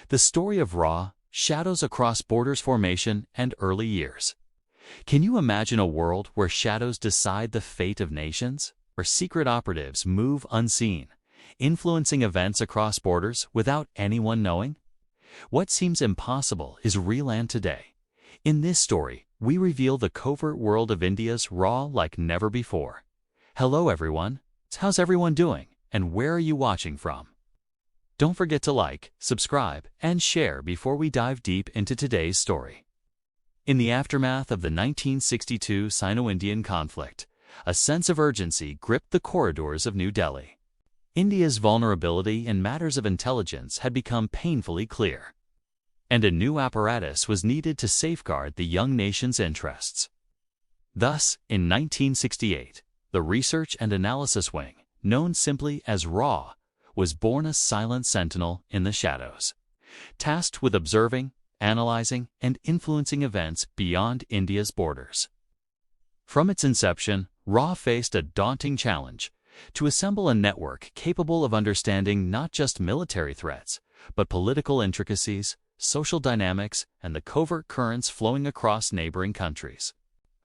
The story of RAW, Shadows Across Borders Formation and Early Years. Can you imagine a world where shadows decide the fate of nations, where secret operatives move unseen, influencing events across borders without anyone knowing? What seems impossible is real and today. In this story, we reveal the covert world of India's RAW like never before. Hello everyone, how's everyone doing, and where are you watching from? Don't forget to like, subscribe, and share before we dive deep into today's story. In the aftermath of the 1962 Sino-Indian conflict, a sense of urgency gripped the corridors of New Delhi. India's vulnerability in matters of intelligence had become painfully clear, and a new apparatus was needed to safeguard the young nation's interests. Thus, in 1968, the Research and Analysis Wing, known simply as RAW, was born, a silent sentinel in the shadows, tasked with observing, analyzing, and influencing events beyond India's borders. From its inception, RAW faced a daunting challenge: to assemble a network capable of understanding not just military threats, but political intricacies, social dynamics, and the covert currents flowing across neighboring countries.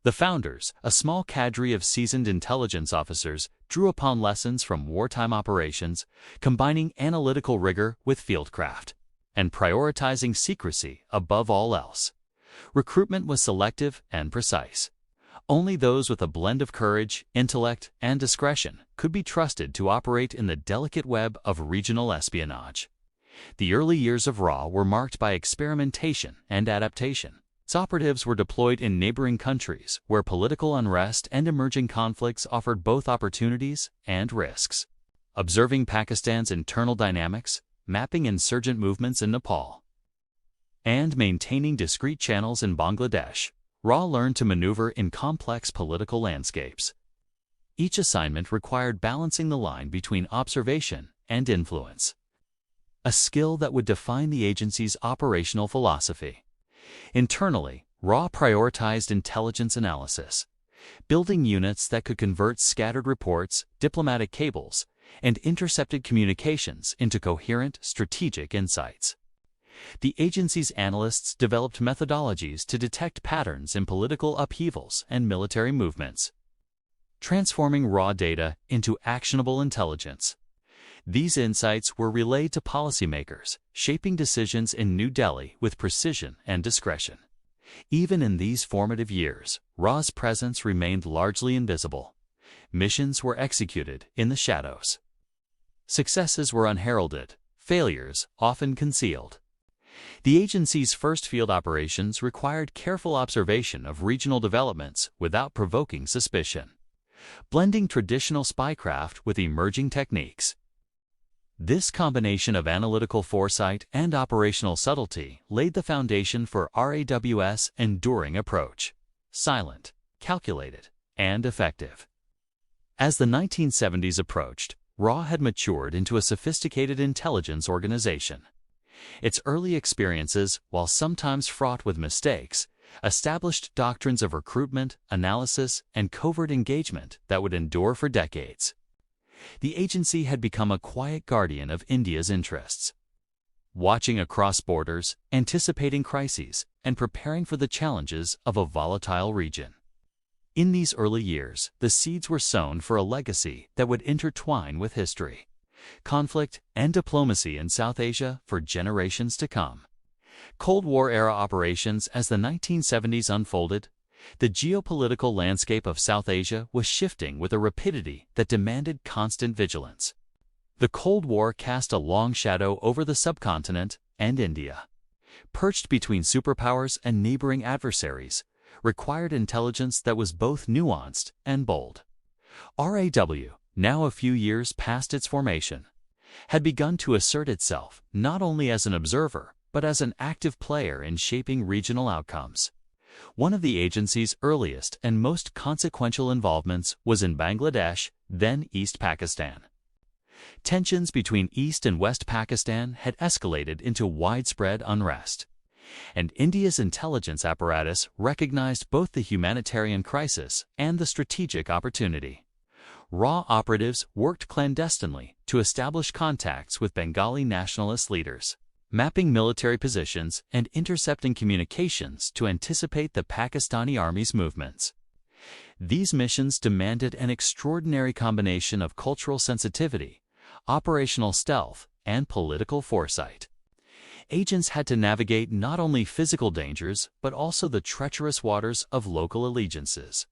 The founders, a small cadre of seasoned intelligence officers, drew upon lessons from wartime operations, combining analytical rigor with fieldcraft, and prioritizing secrecy above all else. Recruitment was selective and precise. Only those with a blend of courage, intellect, and discretion could be trusted to operate in the delicate web of regional espionage. The early years of RAW were marked by experimentation and adaptation. Its operatives were deployed in neighboring countries where political unrest and emerging conflicts offered both opportunities and risks. Observing Pakistan's internal dynamics, mapping insurgent movements in Nepal, and maintaining discreet channels in Bangladesh, RAW learned to maneuver in complex political landscapes. Each assignment required balancing the line between observation and influence, a skill that would define the agency's operational philosophy. Internally, RAW prioritized intelligence analysis, building units that could convert scattered reports, diplomatic cables, and intercepted communications into coherent, strategic insights. The agency's analysts developed methodologies to detect patterns in political upheavals and military movements, transforming raw data into actionable intelligence. These insights were relayed to policymakers, shaping decisions in New Delhi with precision and discretion. Even in these formative years, RAW's presence remained largely invisible. Missions were executed in the shadows. Successes were unheralded, failures often concealed. The agency's first field operations required careful observation of regional developments without provoking suspicion, blending traditional spycraft with emerging techniques. This combination of analytical foresight and operational subtlety laid the foundation for RAW's enduring approach: silent, calculated, and effective. As the 1970s approached, RAW had matured into a sophisticated intelligence organization. Its early experiences, while sometimes fraught with mistakes, established doctrines of recruitment, analysis, and covert engagement that would endure for decades. The agency had become a quiet guardian of India's interests, watching across borders, anticipating crises, and preparing for the challenges of a volatile region. In these early years, the seeds were sown for a legacy that would intertwine with history, conflict, and diplomacy in South Asia for generations to come. Cold War-era operations. As the 1970s unfolded, the geopolitical landscape of South Asia was shifting with a rapidity that demanded constant vigilance. The Cold War cast a long shadow over the subcontinent, and India, perched between superpowers and neighboring adversaries, required intelligence that was both nuanced and bold. RAW, now a few years past its formation, had begun to assert itself not only as an observer, but as an active player in shaping regional outcomes. One of the agency's earliest and most consequential involvements was in Bangladesh, then East Pakistan. Tensions between East and West Pakistan had escalated into widespread unrest, and India's intelligence apparatus recognized both the humanitarian crisis and the strategic opportunity. RAW operatives worked clandestinely to establish contacts with Bengali nationalist leaders, mapping military positions and intercepting communications to anticipate the Pakistani Army's movements. These missions demanded an extraordinary combination of cultural sensitivity, operational stealth, and political foresight. Agents had to navigate not only physical dangers but also the treacherous waters of local allegiances,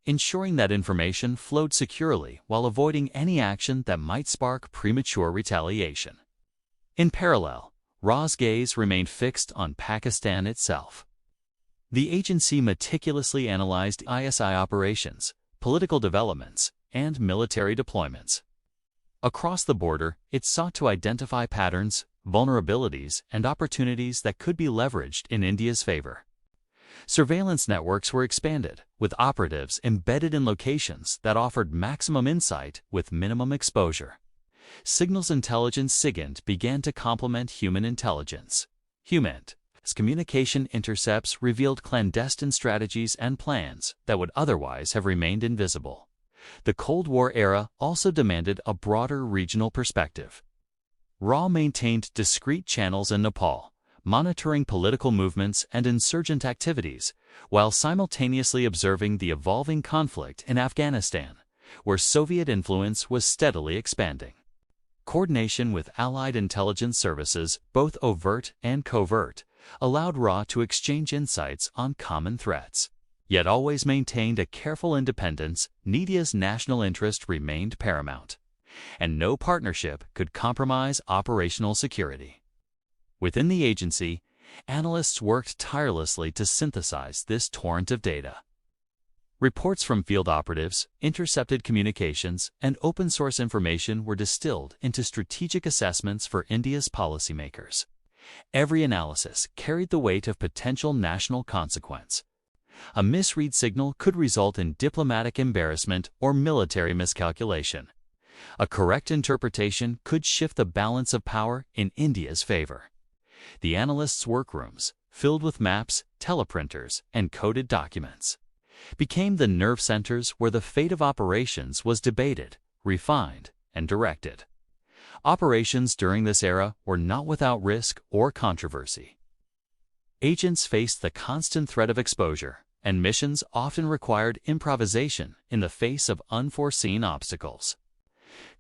ensuring that information flowed securely while avoiding any action that might spark premature retaliation. In parallel, RA's gaze remained fixed on Pakistan itself. The agency meticulously analyzed ISI operations, political developments, and military deployments. Across the border, it sought to identify patterns, vulnerabilities, and opportunities that could be leveraged in India's favor. Surveillance networks were expanded, with operatives embedded in locations that offered maximum insight with minimum exposure. Signals intelligence (SIGINT) began to complement human intelligence. HUMINT. Communication intercepts revealed clandestine strategies and plans that would otherwise have remained invisible. The Cold War era also demanded a broader regional perspective. RA maintained discrete channels in Nepal, monitoring political movements and insurgent activities, while simultaneously observing the evolving conflict in Afghanistan, where Soviet influence was steadily expanding. Coordination with allied intelligence services, both overt and covert, allowed RA to exchange insights on common threats, yet always maintained a careful independence. India's national interest remained paramount, and no partnership could compromise operational security. Within the agency, analysts worked tirelessly to synthesize this torrent of data. Reports from field operatives, intercepted communications, and open-source information were distilled into strategic assessments for India's policymakers. Every analysis carried the weight of potential national consequence. A misread signal could result in diplomatic embarrassment or military miscalculation. A correct interpretation could shift the balance of power in India's favor. The analysts' workrooms, filled with maps, teleprinters, and coded documents, became the nerve centers where the fate of operations was debated, refined, and directed. Operations during this era were not without risk or controversy. Agents faced the constant threat of exposure, and missions often required improvisation in the face of unforeseen obstacles.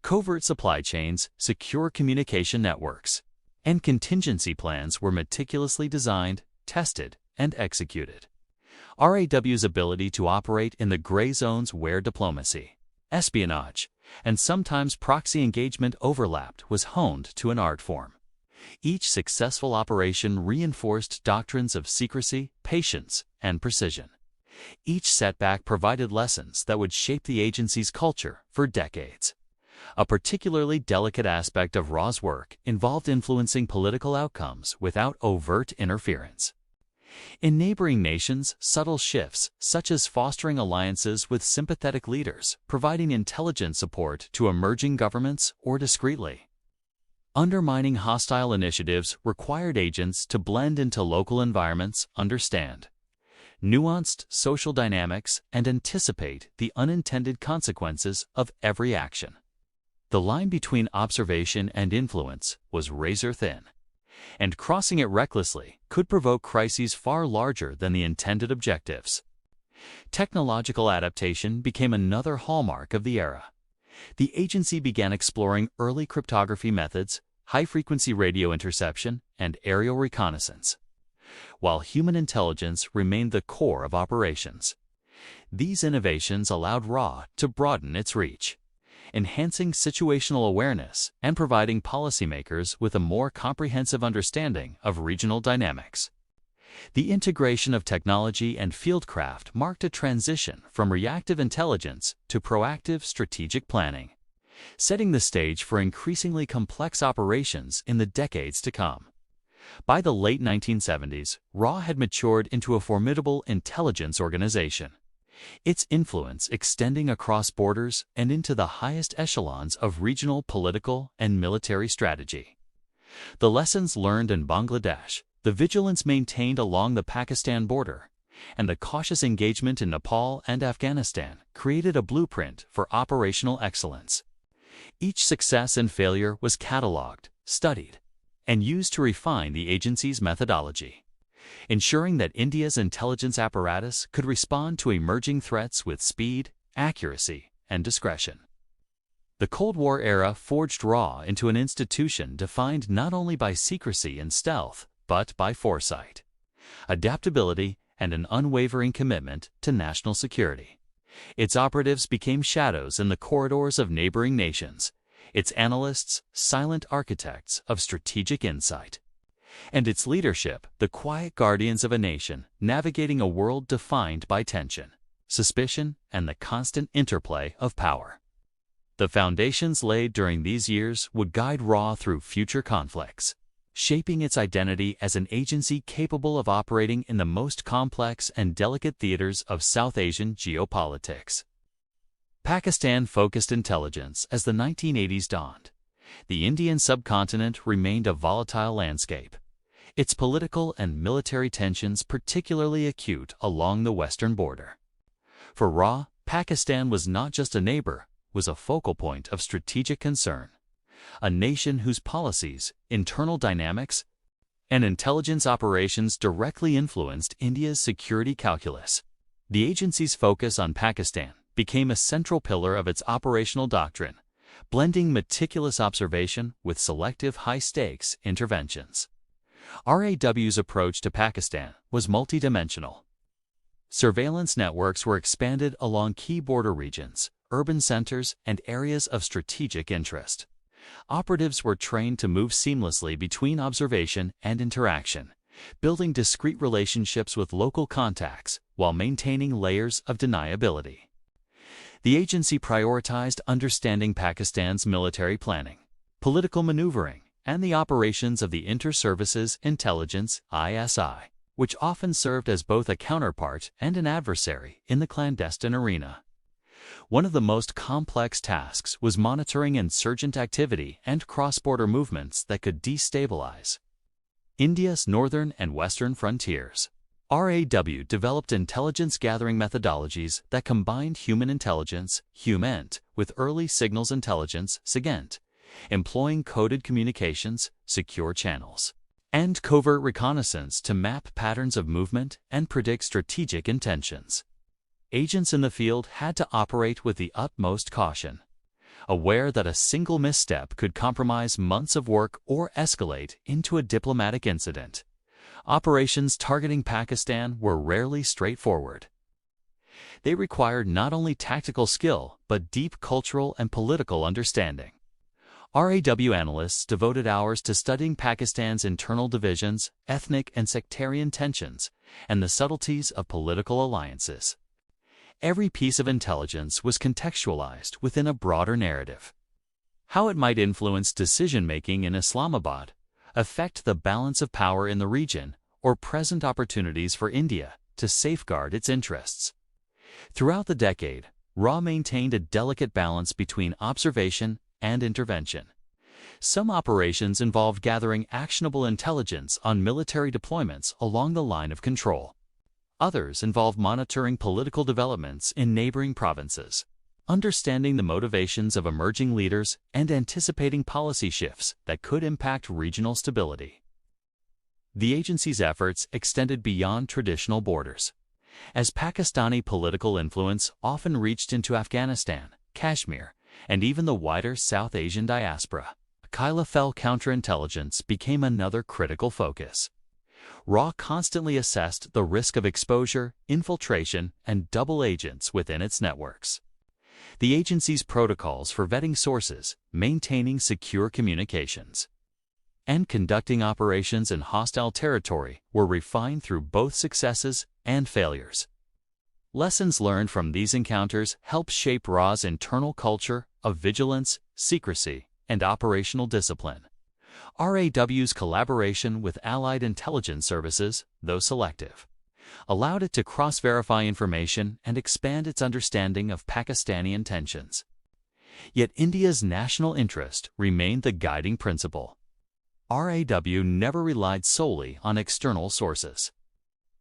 Covert supply chains, secure communication networks, and contingency plans were meticulously designed, tested, and executed. RAW's ability to operate in the gray zones where diplomacy, espionage, and sometimes proxy engagement overlapped was honed to an art form. Each successful operation reinforced doctrines of secrecy, patience, and precision. Each setback provided lessons that would shape the agency's culture for decades. A particularly delicate aspect of RAW's work involved influencing political outcomes without overt interference. In neighboring nations, subtle shifts, such as fostering alliances with sympathetic leaders, providing intelligence support to emerging governments, or discreetly undermining hostile initiatives, required agents to blend into local environments, understand nuanced social dynamics, and anticipate the unintended consequences of every action. The line between observation and influence was razor thin, and crossing it recklessly could provoke crises far larger than the intended objectives. Technological adaptation became another hallmark of the era. The agency began exploring early cryptography methods, high-frequency radio interception, and aerial reconnaissance, while human intelligence remained the core of operations. These innovations allowed RA to broaden its reach, enhancing situational awareness and providing policymakers with a more comprehensive understanding of regional dynamics. The integration of technology and fieldcraft marked a transition from reactive intelligence to proactive strategic planning, setting the stage for increasingly complex operations in the decades to come. By the late 1970s, RA had matured into a formidable intelligence organization, its influence extending across borders and into the highest echelons of regional political and military strategy. The lessons learned in Bangladesh, the vigilance maintained along the Pakistan border, and the cautious engagement in Nepal and Afghanistan created a blueprint for operational excellence. Each success and failure was catalogued, studied, and used to refine the agency's methodology, ensuring that India's intelligence apparatus could respond to emerging threats with speed, accuracy, and discretion. The Cold War era forged RAW into an institution defined not only by secrecy and stealth, but by foresight, adaptability, and an unwavering commitment to national security. Its operatives became shadows in the corridors of neighboring nations, its analysts silent architects of strategic insight, and its leadership the quiet guardians of a nation navigating a world defined by tension, suspicion, and the constant interplay of power. The foundations laid during these years would guide RAW through future conflicts, shaping its identity as an agency capable of operating in the most complex and delicate theaters of South Asian geopolitics. Pakistan-focused intelligence. As the 1980s dawned, the Indian subcontinent remained a volatile landscape, its political and military tensions particularly acute along the western border. For RAW, Pakistan was not just a neighbor, was a focal point of strategic concern, a nation whose policies, internal dynamics, and intelligence operations directly influenced India's security calculus. The agency's focus on Pakistan became a central pillar of its operational doctrine, blending meticulous observation with selective high-stakes interventions. RAW's approach to Pakistan was multidimensional. Surveillance networks were expanded along key border regions, urban centers, and areas of strategic interest. Operatives were trained to move seamlessly between observation and interaction, building discrete relationships with local contacts while maintaining layers of deniability. The agency prioritized understanding Pakistan's military planning, political maneuvering, and the operations of the Inter-Services Intelligence (ISI), which often served as both a counterpart and an adversary in the clandestine arena. One of the most complex tasks was monitoring insurgent activity and cross-border movements that could destabilize India's northern and western frontiers. RAW developed intelligence-gathering methodologies that combined human intelligence (HUMINT) with early signals intelligence (SIGINT), employing coded communications, secure channels, and covert reconnaissance to map patterns of movement and predict strategic intentions. Agents in the field had to operate with the utmost caution, aware that a single misstep could compromise months of work or escalate into a diplomatic incident. Operations targeting Pakistan were rarely straightforward. They required not only tactical skill, but deep cultural and political understanding. RAW analysts devoted hours to studying Pakistan's internal divisions, ethnic and sectarian tensions, and the subtleties of political alliances. Every piece of intelligence was contextualized within a broader narrative. How it might influence decision-making in Islamabad, affect the balance of power in the region, or present opportunities for India to safeguard its interests. Throughout the decade, RAW maintained a delicate balance between observation and intervention. Some operations involved gathering actionable intelligence on military deployments along the line of control. Others involved monitoring political developments in neighboring provinces, understanding the motivations of emerging leaders, and anticipating policy shifts that could impact regional stability. The agency's efforts extended beyond traditional borders, as Pakistani political influence often reached into Afghanistan, Kashmir, and even the wider South Asian diaspora. Khilafel counterintelligence became another critical focus. RAW constantly assessed the risk of exposure, infiltration, and double agents within its networks. The agency's protocols for vetting sources, maintaining secure communications, and conducting operations in hostile territory were refined through both successes and failures. Lessons learned from these encounters help shape RAW's internal culture of vigilance, secrecy, and operational discipline. RAW's collaboration with allied intelligence services, though selective, allowed it to cross-verify information and expand its understanding of Pakistani intentions. Yet India's national interest remained the guiding principle. RAW never relied solely on external sources,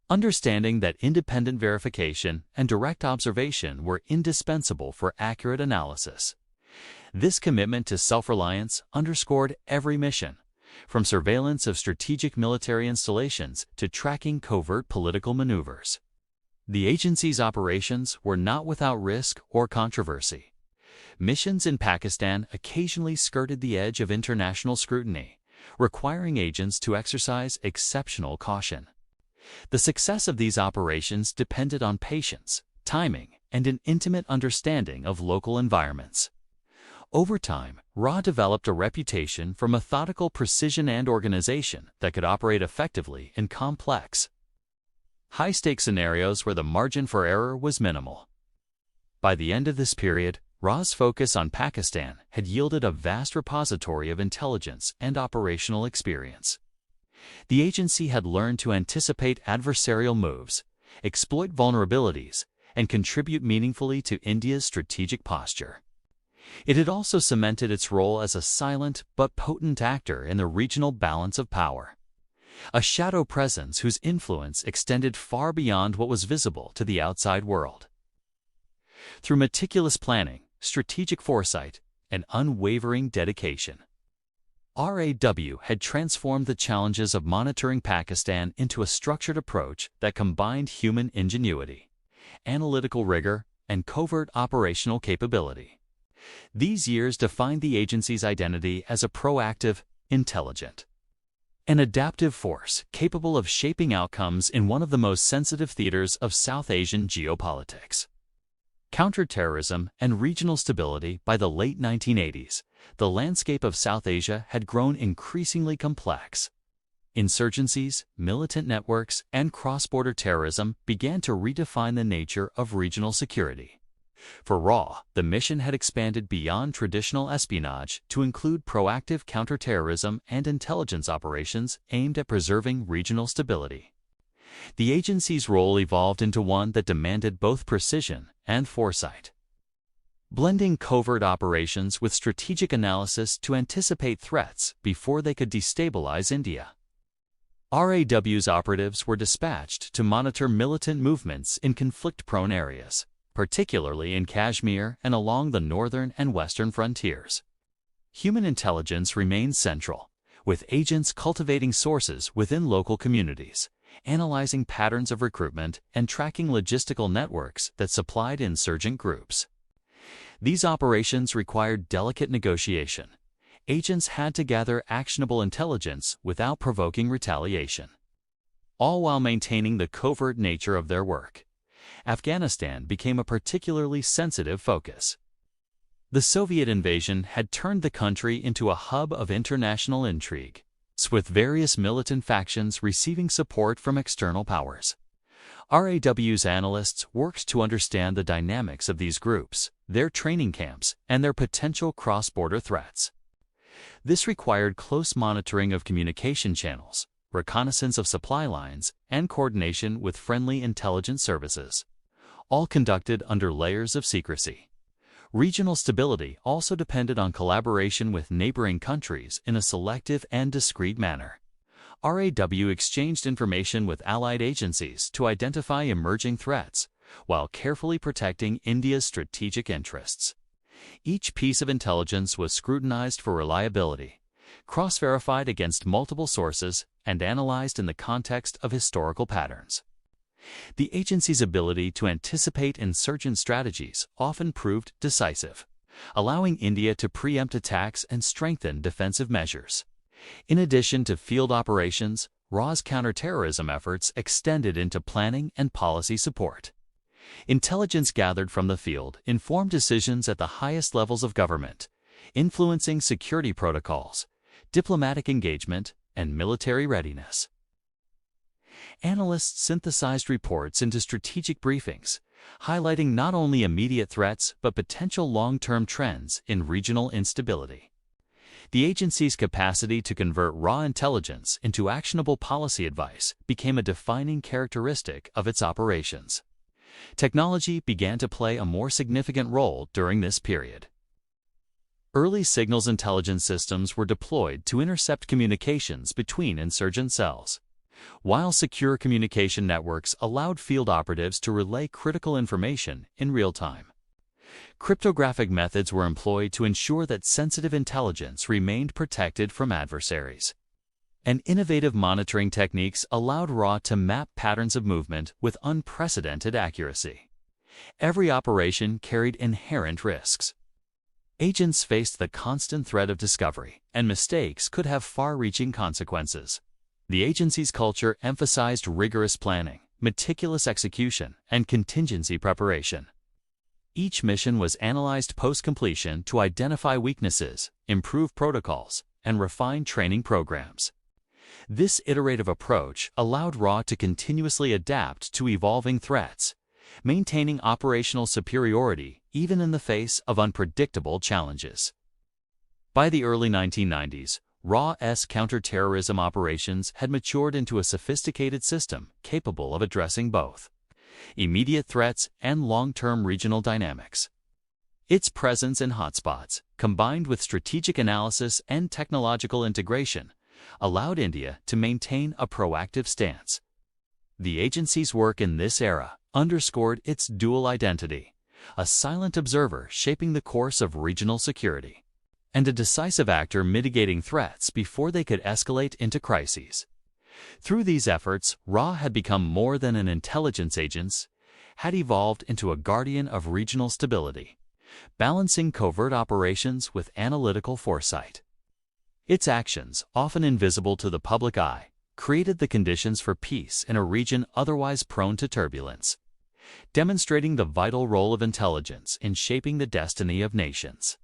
understanding that independent verification and direct observation were indispensable for accurate analysis. This commitment to self-reliance underscored every mission, from surveillance of strategic military installations to tracking covert political maneuvers. The agency's operations were not without risk or controversy. Missions in Pakistan occasionally skirted the edge of international scrutiny, requiring agents to exercise exceptional caution. The success of these operations depended on patience, timing, and an intimate understanding of local environments. Over time, RA developed a reputation for methodical precision and organization that could operate effectively in complex, high-stakes scenarios where the margin for error was minimal. By the end of this period, RA's focus on Pakistan had yielded a vast repository of intelligence and operational experience. The agency had learned to anticipate adversarial moves, exploit vulnerabilities, and contribute meaningfully to India's strategic posture. It had also cemented its role as a silent but potent actor in the regional balance of power, a shadow presence whose influence extended far beyond what was visible to the outside world. Through meticulous planning, strategic foresight, and unwavering dedication, RAW had transformed the challenges of monitoring Pakistan into a structured approach that combined human ingenuity, analytical rigor, and covert operational capability. These years defined the agency's identity as a proactive, intelligent, and adaptive force capable of shaping outcomes in one of the most sensitive theaters of South Asian geopolitics. Counterterrorism and regional stability. By the late 1980s, the landscape of South Asia had grown increasingly complex. Insurgencies, militant networks, and cross-border terrorism began to redefine the nature of regional security. For RAW, the mission had expanded beyond traditional espionage to include proactive counterterrorism and intelligence operations aimed at preserving regional stability. The agency's role evolved into one that demanded both precision and foresight, blending covert operations with strategic analysis to anticipate threats before they could destabilize India. RAW's operatives were dispatched to monitor militant movements in conflict-prone areas, particularly in Kashmir and along the northern and western frontiers. Human intelligence remained central, with agents cultivating sources within local communities, analyzing patterns of recruitment, and tracking logistical networks that supplied insurgent groups. These operations required delicate negotiation. Agents had to gather actionable intelligence without provoking retaliation, all while maintaining the covert nature of their work. Afghanistan became a particularly sensitive focus. The Soviet invasion had turned the country into a hub of international intrigue, with various militant factions receiving support from external powers. RAW's analysts worked to understand the dynamics of these groups, their training camps, and their potential cross-border threats. This required close monitoring of communication channels, reconnaissance of supply lines, and coordination with friendly intelligence services, all conducted under layers of secrecy. Regional stability also depended on collaboration with neighboring countries in a selective and discreet manner. RAW exchanged information with allied agencies to identify emerging threats, while carefully protecting India's strategic interests. Each piece of intelligence was scrutinized for reliability, cross-verified against multiple sources, and analyzed in the context of historical patterns. The agency's ability to anticipate insurgent strategies often proved decisive, allowing India to preempt attacks and strengthen defensive measures. In addition to field operations, RAW's counterterrorism efforts extended into planning and policy support. Intelligence gathered from the field informed decisions at the highest levels of government, influencing security protocols, diplomatic engagement, and military readiness. Analysts synthesized reports into strategic briefings, highlighting not only immediate threats but potential long-term trends in regional instability. The agency's capacity to convert raw intelligence into actionable policy advice became a defining characteristic of its operations. Technology began to play a more significant role during this period. Early signals intelligence systems were deployed to intercept communications between insurgent cells, while secure communication networks allowed field operatives to relay critical information in real time. Cryptographic methods were employed to ensure that sensitive intelligence remained protected from adversaries. and innovative monitoring techniques allowed RA to map patterns of movement with unprecedented accuracy. Every operation carried inherent risks. Agents faced the constant threat of discovery, and mistakes could have far-reaching consequences. The agency's culture emphasized rigorous planning, meticulous execution, and contingency preparation. Each mission was analyzed post-completion to identify weaknesses, improve protocols, and refine training programs. This iterative approach allowed RA to continuously adapt to evolving threats, maintaining operational superiority even in the face of unpredictable challenges. By the early 1990s, RA's counterterrorism operations had matured into a sophisticated system capable of addressing both immediate threats and long-term regional dynamics. Its presence in hotspots, combined with strategic analysis and technological integration, allowed India to maintain a proactive stance. The agency's work in this era underscored its dual identity: a silent observer shaping the course of regional security, and a decisive actor mitigating threats before they could escalate into crises. Through these efforts, RA had become more than an intelligence agent, had evolved into a guardian of regional stability, balancing covert operations with analytical foresight. Its actions, often invisible to the public eye, created the conditions for peace in a region otherwise prone to turbulence, demonstrating the vital role of intelligence in shaping the destiny of nations.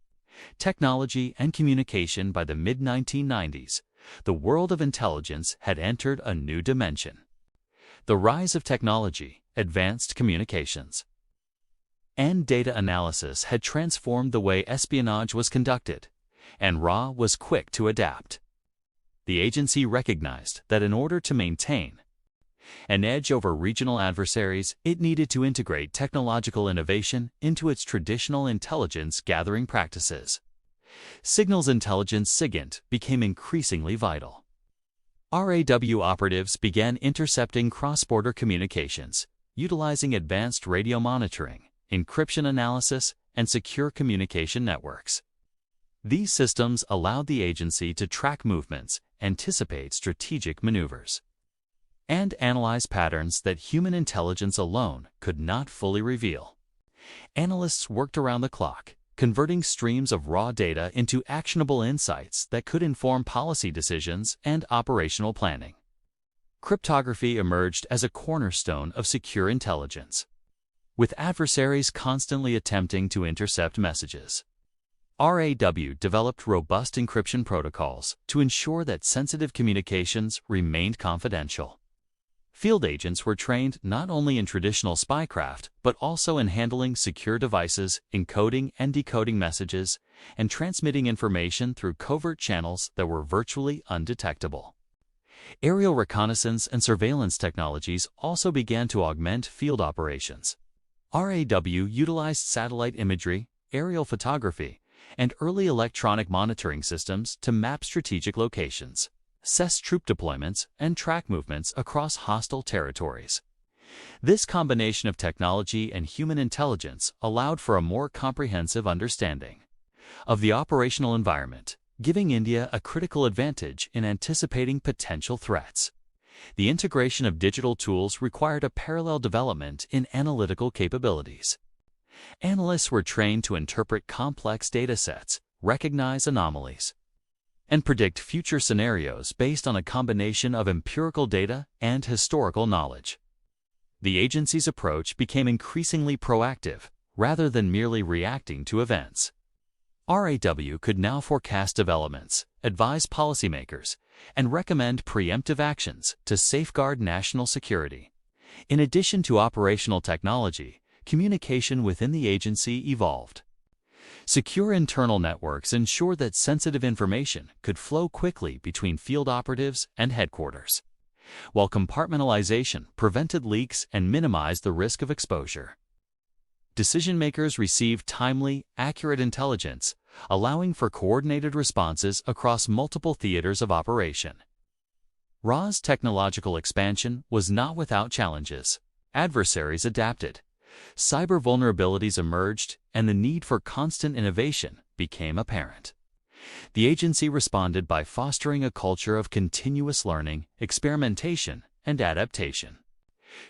Technology and communication. By the mid-1990s, the world of intelligence had entered a new dimension. The rise of technology, advanced communications, and data analysis had transformed the way espionage was conducted, and RA was quick to adapt. The agency recognized that in order to maintain an edge over regional adversaries, it needed to integrate technological innovation into its traditional intelligence gathering practices. Signals intelligence (SIGINT) became increasingly vital. RAW operatives began intercepting cross-border communications, utilizing advanced radio monitoring, encryption analysis, and secure communication networks. These systems allowed the agency to track movements, anticipate strategic maneuvers, and analyze patterns that human intelligence alone could not fully reveal. Analysts worked around the clock, converting streams of raw data into actionable insights that could inform policy decisions and operational planning. Cryptography emerged as a cornerstone of secure intelligence, with adversaries constantly attempting to intercept messages. RAW developed robust encryption protocols to ensure that sensitive communications remained confidential. Field agents were trained not only in traditional spycraft, but also in handling secure devices, encoding and decoding messages, and transmitting information through covert channels that were virtually undetectable. Aerial reconnaissance and surveillance technologies also began to augment field operations. RAW utilized satellite imagery, aerial photography, and early electronic monitoring systems to map strategic locations, assess troop deployments, and track movements across hostile territories. This combination of technology and human intelligence allowed for a more comprehensive understanding of the operational environment, giving India a critical advantage in anticipating potential threats. The integration of digital tools required a parallel development in analytical capabilities. Analysts were trained to interpret complex data sets, recognize anomalies, and predict future scenarios based on a combination of empirical data and historical knowledge. The agency's approach became increasingly proactive, rather than merely reacting to events. RAW could now forecast developments, advise policymakers, and recommend preemptive actions to safeguard national security. In addition to operational technology, communication within the agency evolved. Secure internal networks ensured that sensitive information could flow quickly between field operatives and headquarters, while compartmentalization prevented leaks and minimized the risk of exposure. Decision-makers received timely, accurate intelligence, allowing for coordinated responses across multiple theaters of operation. RAW's technological expansion was not without challenges. Adversaries adapted, cyber vulnerabilities emerged, and the need for constant innovation became apparent. The agency responded by fostering a culture of continuous learning, experimentation, and adaptation.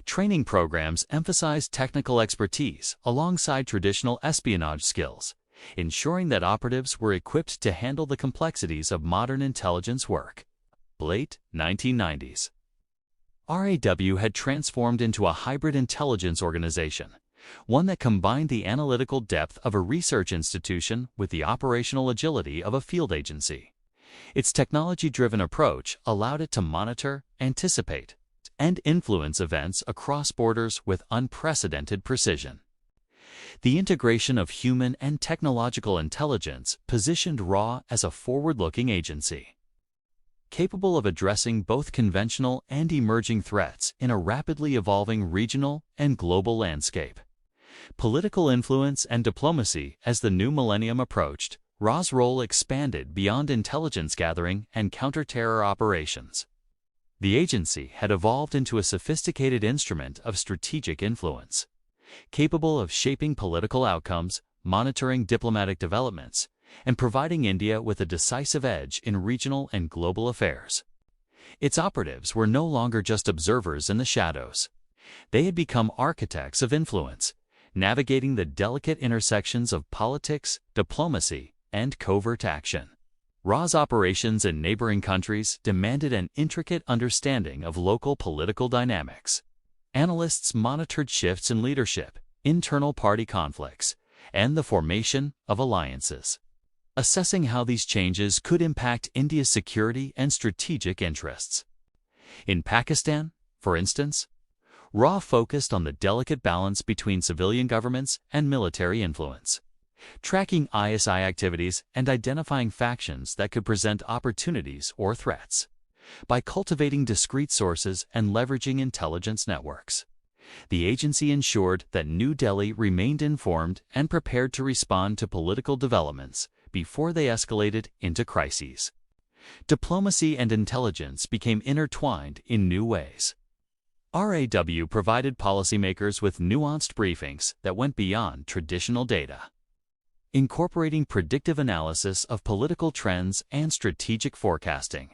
Training programs emphasized technical expertise alongside traditional espionage skills, ensuring that operatives were equipped to handle the complexities of modern intelligence work. Late 1990s. RAW had transformed into a hybrid intelligence organization, one that combined the analytical depth of a research institution with the operational agility of a field agency. Its technology-driven approach allowed it to monitor, anticipate, and influence events across borders with unprecedented precision. The integration of human and technological intelligence positioned RAW as a forward-looking agency, capable of addressing both conventional and emerging threats in a rapidly evolving regional and global landscape. Political influence and diplomacy. As the new millennium approached, RAW's role expanded beyond intelligence gathering and counter-terror operations. The agency had evolved into a sophisticated instrument of strategic influence, capable of shaping political outcomes, monitoring diplomatic developments, and providing India with a decisive edge in regional and global affairs. Its operatives were no longer just observers in the shadows. They had become architects of influence, navigating the delicate intersections of politics, diplomacy, and covert action. RAW's operations in neighboring countries demanded an intricate understanding of local political dynamics. Analysts monitored shifts in leadership, internal party conflicts, and the formation of alliances, assessing how these changes could impact India's security and strategic interests. In Pakistan, for instance, RAW focused on the delicate balance between civilian governments and military influence, tracking ISI activities and identifying factions that could present opportunities or threats. By cultivating discrete sources and leveraging intelligence networks, the agency ensured that New Delhi remained informed and prepared to respond to political developments before they escalated into crises. Diplomacy and intelligence became intertwined in new ways. RAW provided policymakers with nuanced briefings that went beyond traditional data, incorporating predictive analysis of political trends and strategic forecasting.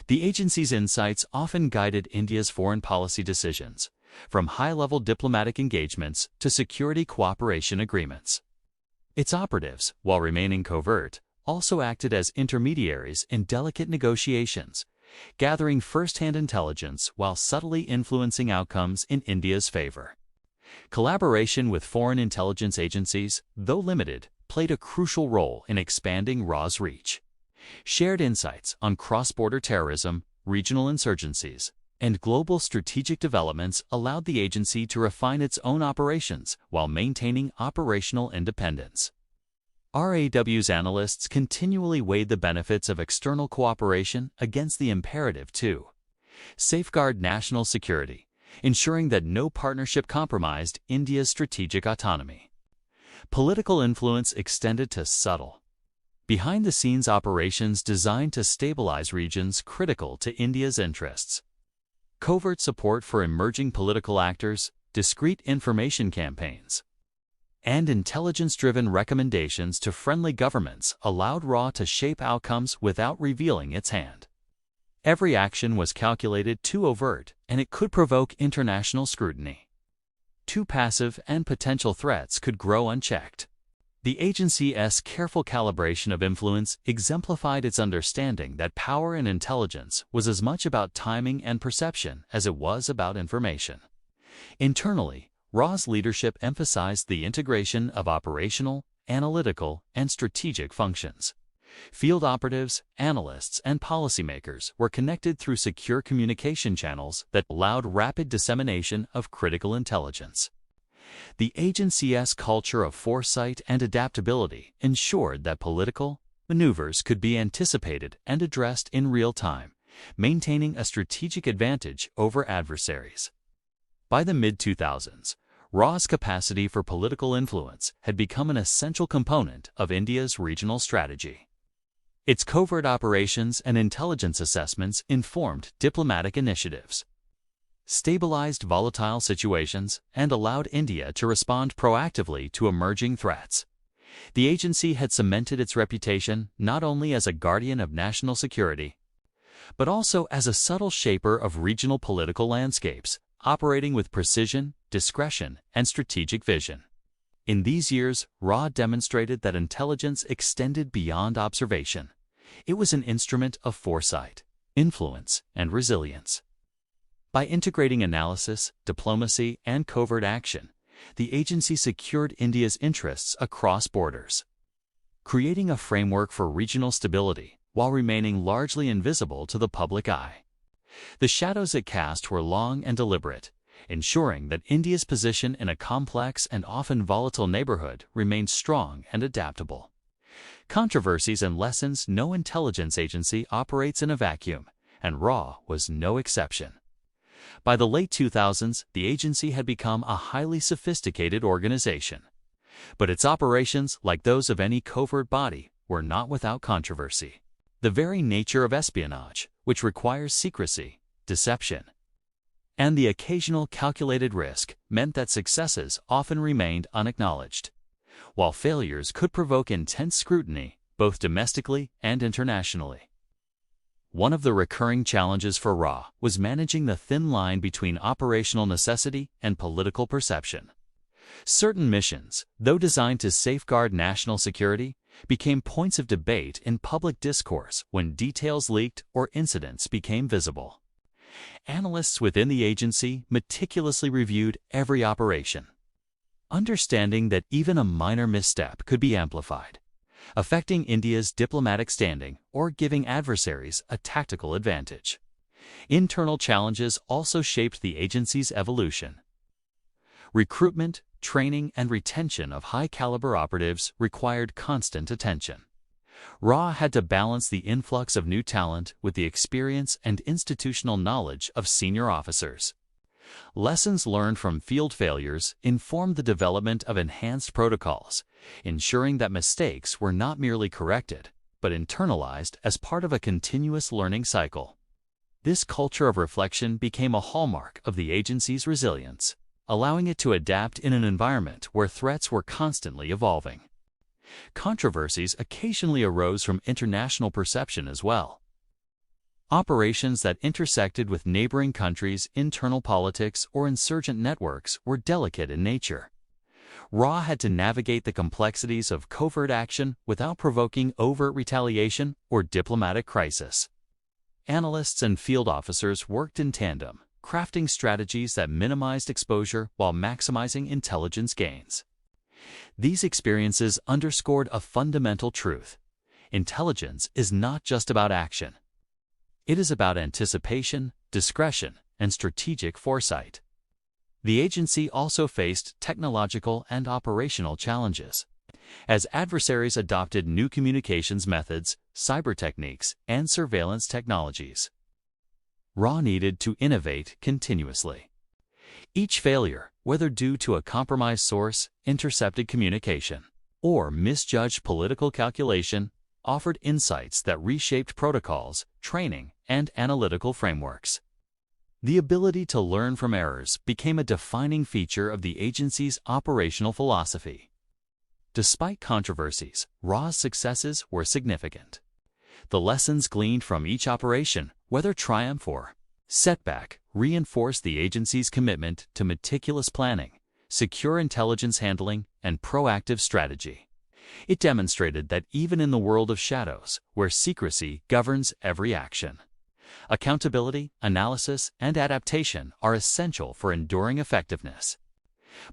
The agency's insights often guided India's foreign policy decisions, from high-level diplomatic engagements to security cooperation agreements. Its operatives, while remaining covert, also acted as intermediaries in delicate negotiations, gathering first-hand intelligence while subtly influencing outcomes in India's favor. Collaboration with foreign intelligence agencies, though limited, played a crucial role in expanding RAW's reach. Shared insights on cross-border terrorism, regional insurgencies, and global strategic developments allowed the agency to refine its own operations while maintaining operational independence. RAW's analysts continually weighed the benefits of external cooperation against the imperative to safeguard national security, ensuring that no partnership compromised India's strategic autonomy. Political influence extended to subtle, behind-the-scenes operations designed to stabilize regions critical to India's interests. Covert support for emerging political actors, discrete information campaigns, and intelligence-driven recommendations to friendly governments allowed RAW to shape outcomes without revealing its hand. Every action was calculated too overt, and it could provoke international scrutiny. Too passive and potential threats could grow unchecked. The agency's careful calibration of influence exemplified its understanding that power and intelligence was as much about timing and perception as it was about information. Internally, RAW's leadership emphasized the integration of operational, analytical, and strategic functions. Field operatives, analysts, and policymakers were connected through secure communication channels that allowed rapid dissemination of critical intelligence. The agency's culture of foresight and adaptability ensured that political maneuvers could be anticipated and addressed in real time, maintaining a strategic advantage over adversaries. By the mid-2000s, RAW's capacity for political influence had become an essential component of India's regional strategy. Its covert operations and intelligence assessments informed diplomatic initiatives, stabilized volatile situations, and allowed India to respond proactively to emerging threats. The agency had cemented its reputation not only as a guardian of national security, but also as a subtle shaper of regional political landscapes, operating with precision, discretion, and strategic vision. In these years, RA demonstrated that intelligence extended beyond observation. It was an instrument of foresight, influence, and resilience. By integrating analysis, diplomacy, and covert action, the agency secured India's interests across borders, creating a framework for regional stability while remaining largely invisible to the public eye. The shadows it cast were long and deliberate, ensuring that India's position in a complex and often volatile neighborhood remained strong and adaptable. Controversies and lessons no intelligence agency operates in a vacuum, and RA was no exception. By the late 2000s, the agency had become a highly sophisticated organization. But its operations, like those of any covert body, were not without controversy. The very nature of espionage, which requires secrecy, deception, and the occasional calculated risk, meant that successes often remained unacknowledged, while failures could provoke intense scrutiny, both domestically and internationally. One of the recurring challenges for RA was managing the thin line between operational necessity and political perception. Certain missions, though designed to safeguard national security, became points of debate in public discourse when details leaked or incidents became visible. Analysts within the agency meticulously reviewed every operation, understanding that even a minor misstep could be amplified, affecting India's diplomatic standing or giving adversaries a tactical advantage. Internal challenges also shaped the agency's evolution. Recruitment, training, and retention of high-caliber operatives required constant attention. RA had to balance the influx of new talent with the experience and institutional knowledge of senior officers. Lessons learned from field failures informed the development of enhanced protocols, ensuring that mistakes were not merely corrected, but internalized as part of a continuous learning cycle. This culture of reflection became a hallmark of the agency's resilience, allowing it to adapt in an environment where threats were constantly evolving. Controversies occasionally arose from international perception as well. Operations that intersected with neighboring countries' internal politics or insurgent networks were delicate in nature. RA had to navigate the complexities of covert action without provoking overt retaliation or diplomatic crisis. Analysts and field officers worked in tandem, crafting strategies that minimized exposure while maximizing intelligence gains. These experiences underscored a fundamental truth: intelligence is not just about action. It is about anticipation, discretion, and strategic foresight. The agency also faced technological and operational challenges, as adversaries adopted new communications methods, cyber techniques, and surveillance technologies. RA needed to innovate continuously. Each failure, whether due to a compromised source, intercepted communication, or misjudged political calculation, offered insights that reshaped protocols, training, and analytical frameworks. The ability to learn from errors became a defining feature of the agency's operational philosophy. Despite controversies, RA's successes were significant. The lessons gleaned from each operation, whether triumph or setback, reinforced the agency's commitment to meticulous planning, secure intelligence handling, and proactive strategy. It demonstrated that even in the world of shadows, where secrecy governs every action, accountability, analysis, and adaptation are essential for enduring effectiveness.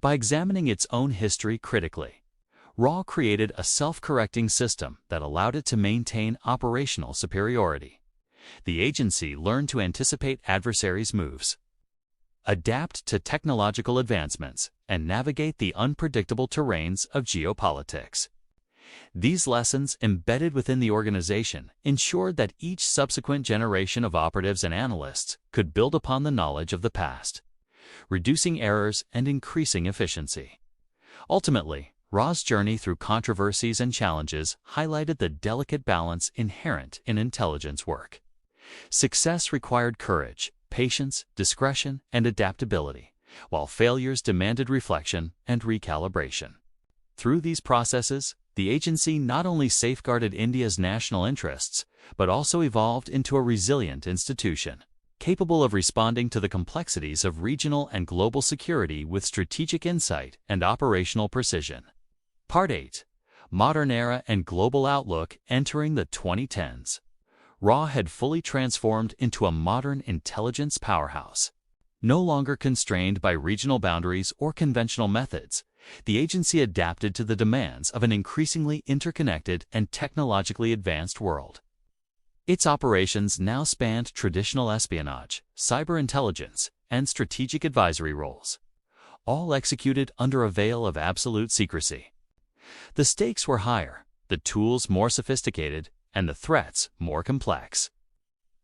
By examining its own history critically, RA created a self-correcting system that allowed it to maintain operational superiority. The agency learned to anticipate adversaries' moves, adapt to technological advancements, and navigate the unpredictable terrains of geopolitics. These lessons, embedded within the organization, ensured that each subsequent generation of operatives and analysts could build upon the knowledge of the past, reducing errors and increasing efficiency. Ultimately, RA's journey through controversies and challenges highlighted the delicate balance inherent in intelligence work. Success required courage, patience, discretion, and adaptability, while failures demanded reflection and recalibration. Through these processes, the agency not only safeguarded India's national interests, but also evolved into a resilient institution, capable of responding to the complexities of regional and global security with strategic insight and operational precision. Part 8. Modern Era and Global Outlook Entering the 2010s. RAW had fully transformed into a modern intelligence powerhouse. No longer constrained by regional boundaries or conventional methods, the agency adapted to the demands of an increasingly interconnected and technologically advanced world. Its operations now spanned traditional espionage, cyber intelligence, and strategic advisory roles, all executed under a veil of absolute secrecy. The stakes were higher, the tools more sophisticated, and the threats more complex.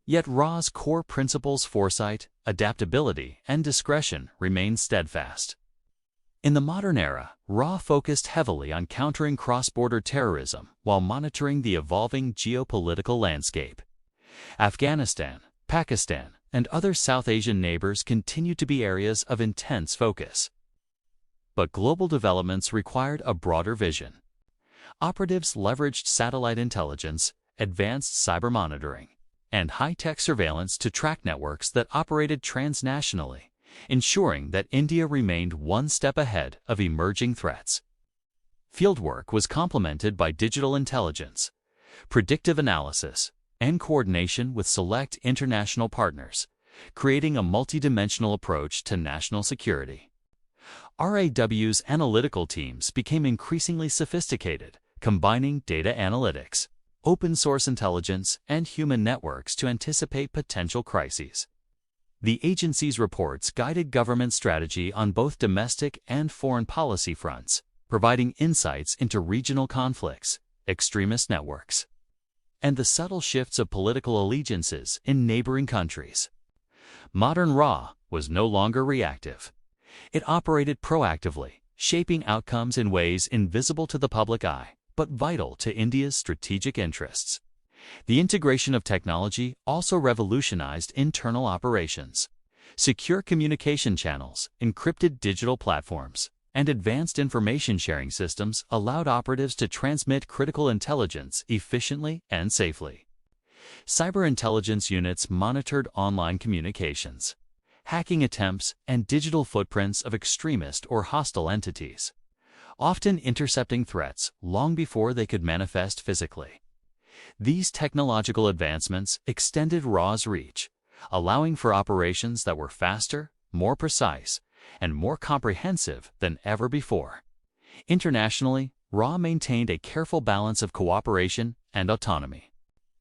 Yet RAW's core principles, foresight, adaptability, and discretion remained steadfast. In the modern era, RAW focused heavily on countering cross-border terrorism while monitoring the evolving geopolitical landscape. Afghanistan, Pakistan, and other South Asian neighbors continued to be areas of intense focus. But global developments required a broader vision. Operatives leveraged satellite intelligence, advanced cyber monitoring, and high-tech surveillance to track networks that operated transnationally, ensuring that India remained one step ahead of emerging threats. Fieldwork was complemented by digital intelligence, predictive analysis, and coordination with select international partners, creating a multidimensional approach to national security. RAW's analytical teams became increasingly sophisticated, combining data analytics, open-source intelligence, and human networks to anticipate potential crises. The agency's reports guided government strategy on both domestic and foreign policy fronts, providing insights into regional conflicts, extremist networks, and the subtle shifts of political allegiances in neighboring countries. Modern RAW was no longer reactive. It operated proactively, shaping outcomes in ways invisible to the public eye, but vital to India's strategic interests. The integration of technology also revolutionized internal operations. Secure communication channels, encrypted digital platforms, and advanced information sharing systems allowed operatives to transmit critical intelligence efficiently and safely. Cyber intelligence units monitored online communications, hacking attempts, and digital footprints of extremist or hostile entities, often intercepting threats long before they could manifest physically. These technological advancements extended RAW's reach, allowing for operations that were faster, more precise, and more comprehensive than ever before. Internationally, RAW maintained a careful balance of cooperation and autonomy.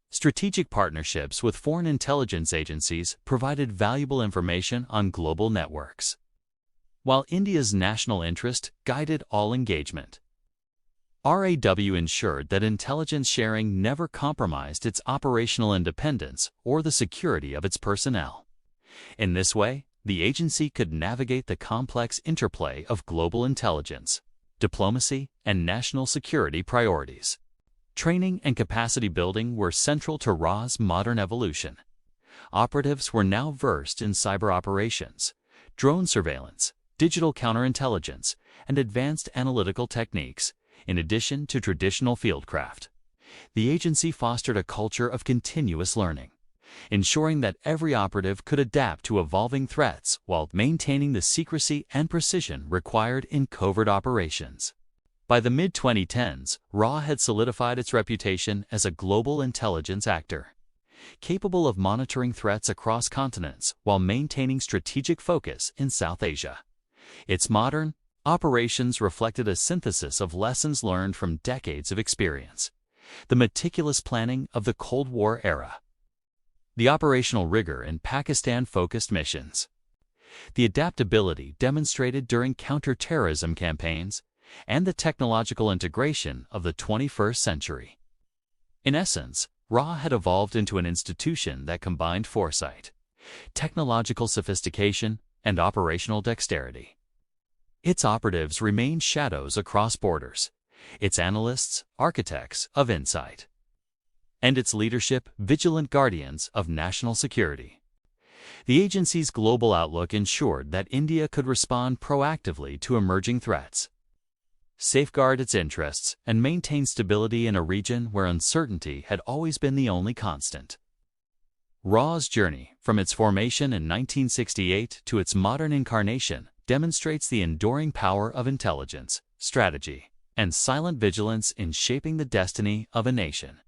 Strategic partnerships with foreign intelligence agencies provided valuable information on global networks, while India's national interest guided all engagement. RAW ensured that intelligence sharing never compromised its operational independence or the security of its personnel. In this way, the agency could navigate the complex interplay of global intelligence, diplomacy, and national security priorities. Training and capacity building were central to RAW's modern evolution. Operatives were now versed in cyber operations, drone surveillance, digital counterintelligence, and advanced analytical techniques, in addition to traditional fieldcraft. The agency fostered a culture of continuous learning, ensuring that every operative could adapt to evolving threats while maintaining the secrecy and precision required in covert operations. By the mid-2010s, RAW had solidified its reputation as a global intelligence actor, capable of monitoring threats across continents while maintaining strategic focus in South Asia. Its modern operations reflected a synthesis of lessons learned from decades of experience, the meticulous planning of the Cold War era, the operational rigor in Pakistan-focused missions, the adaptability demonstrated during counter-terrorism campaigns, and the technological integration of the 21st century. In essence, RAW had evolved into an institution that combined foresight, technological sophistication, and operational dexterity. Its operatives remained shadows across borders, its analysts, architects of insight, and its leadership, vigilant guardians of national security. The agency's global outlook ensured that India could respond proactively to emerging threats, safeguard its interests, and maintain stability in a region where uncertainty had always been the only constant. RAW's journey, from its formation in 1968 to its modern incarnation, demonstrates the enduring power of intelligence, strategy, and silent vigilance in shaping the destiny of a nation.